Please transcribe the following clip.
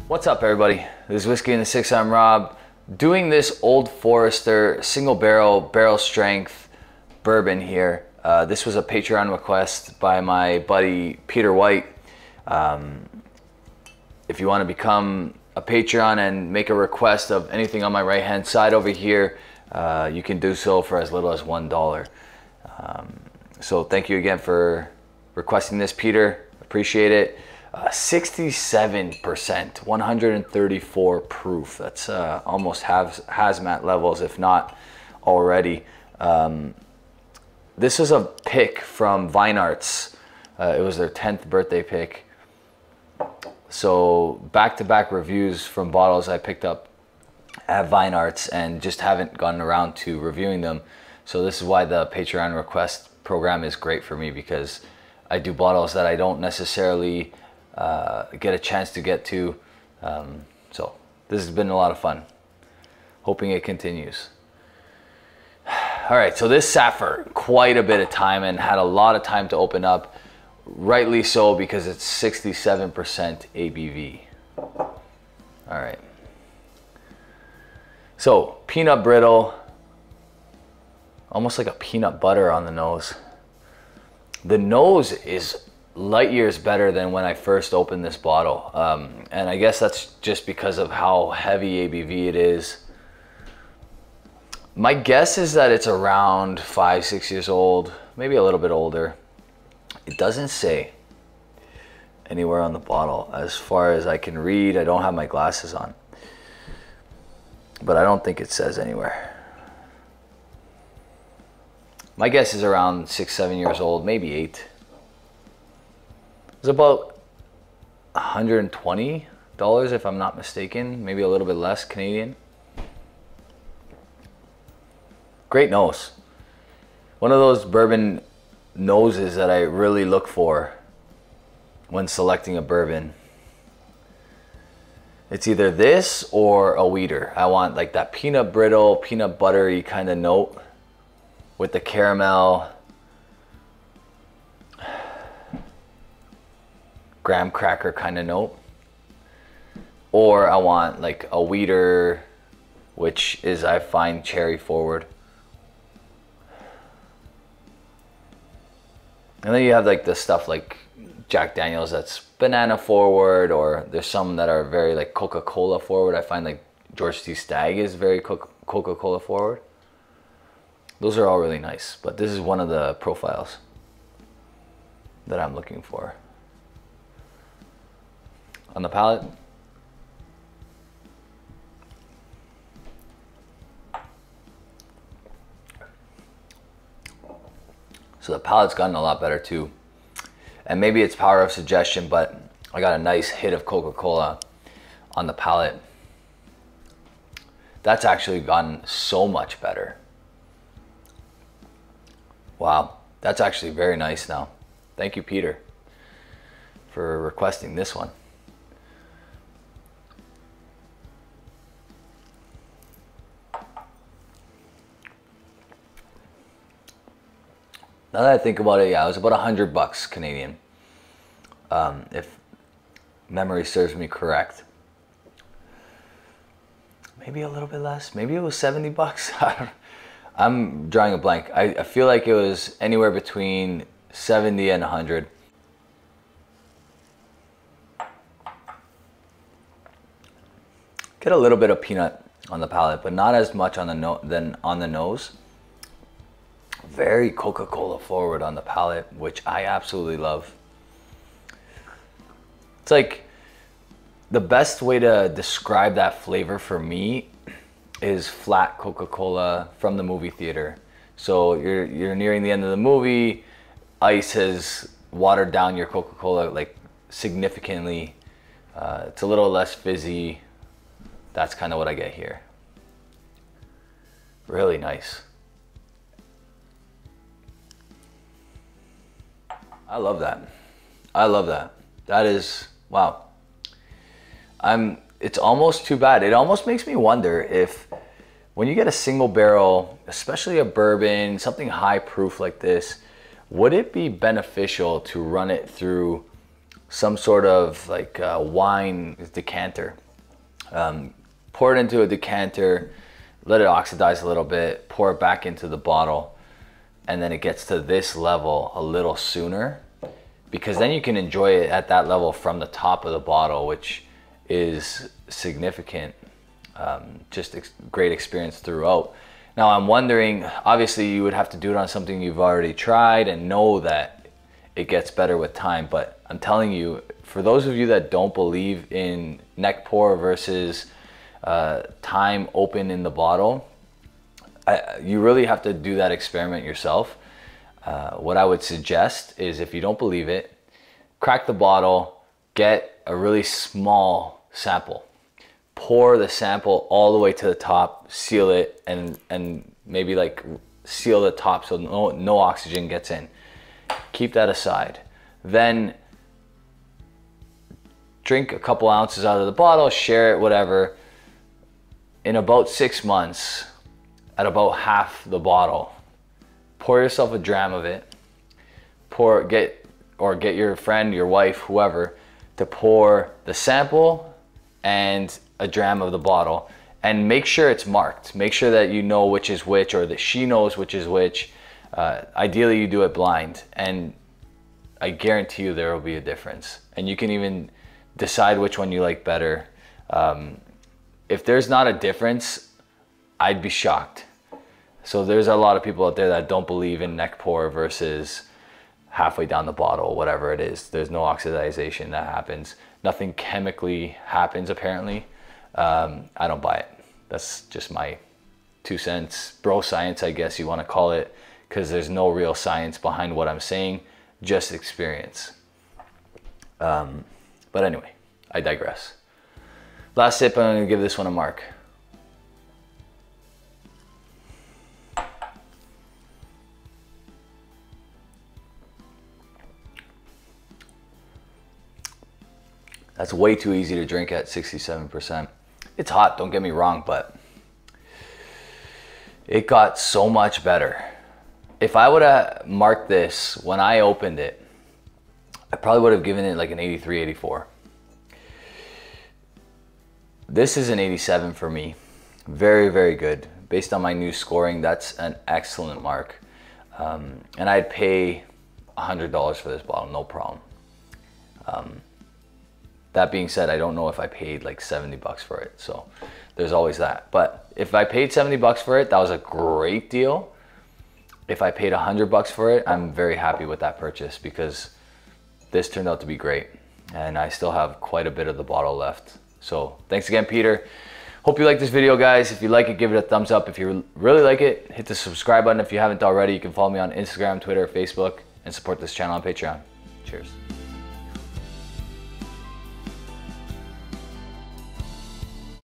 What's up, everybody? This is Whiskey in the Six. I'm Rob, doing this Old Forester single barrel strength bourbon here. This was a Patreon request by my buddy Peter White. If you want to become a Patreon and make a request of anything on my right hand side over here, you can do so for as little as $1. So thank you again for requesting this, Peter. Appreciate it. 67%, 134 proof. That's almost hazmat levels, if not already. This is a pick from Vine Arts. It was their 10th birthday pick. So back-to-back reviews from bottles I picked up at Vine Arts and just haven't gotten around to reviewing them. So this is why the Patreon request program is great for me, because I do bottles that I don't necessarily get a chance to get to. So this has been a lot of fun. Hoping it continues. All right, so this sat for quite a bit of time and had a lot of time to open up. Rightly so, because it's 67% ABV. All right. So peanut brittle, almost like a peanut butter on the nose. The nose is light years better than when I first opened this bottle. And I guess that's just because of how heavy ABV it is. My guess is that it's around 5-6 years old, maybe a little bit older. It doesn't say anywhere on the bottle. As far as I can read, I don't have my glasses on, but I don't think it says anywhere. My guess is around 6-7 years old, maybe 8. It's about $120 if I'm not mistaken, maybe a little bit less Canadian. Great nose. One of those bourbon noses that I really look for when selecting a bourbon. It's either this or a wheater. I want like that peanut brittle, peanut buttery kind of note with the caramel, graham cracker kind of note. Or I want like a wheater, which is, I find, cherry forward. And then you have like the stuff like Jack Daniels that's banana forward, or there's some that are very like Coca-Cola forward. I find like George T. Stagg is very Coca-Cola forward. Those are all really nice, but this is one of the profiles that I'm looking for. On the palate, so the palate's gotten a lot better too. And maybe it's power of suggestion, but I got a nice hit of Coca-Cola on the palate. That's actually gotten so much better. Wow, that's actually very nice now. Thank you, Peter, for requesting this one. Now that I think about it, yeah, it was about $100 Canadian, if memory serves me correct. Maybe a little bit less. Maybe it was $70. I'm drawing a blank. I feel like it was anywhere between 70 and 100. Get a little bit of peanut on the palate, but not as much on the nose. Very Coca-Cola forward on the palate, which I absolutely love. It's like the best way to describe that flavor for me is flat Coca-Cola from the movie theater. So you're nearing the end of the movie, ice has watered down your Coca-Cola like significantly. It's a little less fizzy. That's kind of what I get here. Really nice. I love that. I love that. That is, wow. It's almost too bad. It almost makes me wonder if when you get a single barrel, especially a bourbon, something high proof like this, would it be beneficial to run it through some sort of like wine decanter. Pour it into a decanter, let it oxidize a little bit, pour it back into the bottle, and then it gets to this level a little sooner, because then you can enjoy it at that level from the top of the bottle, which is significant. Just great experience throughout. Now I'm wondering, obviously you would have to do it on something you've already tried and know that it gets better with time, but I'm telling you, for those of you that don't believe in neck pour versus time open in the bottle, you really have to do that experiment yourself. What I would suggest is, if you don't believe it, crack the bottle, get a really small sample, pour the sample all the way to the top, seal it, and maybe like seal the top so no oxygen gets in. Keep that aside. Then drink a couple ounces out of the bottle, share it, whatever. In about 6 months, at about half the bottle, pour yourself a dram of it. Get your friend, your wife, whoever, to pour the sample and a dram of the bottle, and make sure it's marked. Make sure that you know which is which, or that she knows which is which. Ideally you do it blind, and I guarantee you there will be a difference, and you can even decide which one you like better. If there's not a difference, I'd be shocked. So there's a lot of people out there that don't believe in neck pour versus halfway down the bottle, whatever it is. There's no oxidization that happens. Nothing chemically happens apparently. I don't buy it. That's just my 2 cents. Bro science, I guess you want to call it, because there's no real science behind what I'm saying, just experience. But anyway, I digress. Last sip, I'm going to give this one a mark. That's way too easy to drink at 67%. It's hot, don't get me wrong, but it got so much better. If I would have marked this when I opened it, I probably would have given it like an 83, 84. This is an 87 for me. Very, very good. Based on my new scoring, that's an excellent mark. And I'd pay $100 for this bottle, no problem. That being said, I don't know if I paid like 70 bucks for it, so there's always that. But if I paid 70 bucks for it, that was a great deal. If I paid 100 bucks for it, I'm very happy with that purchase, because this turned out to be great, and I still have quite a bit of the bottle left. So thanks again, Peter. Hope you like this video, guys. If you like it, give it a thumbs up. If you really like it, hit the subscribe button if you haven't already. You can follow me on Instagram, Twitter, Facebook, and support this channel on Patreon. Cheers.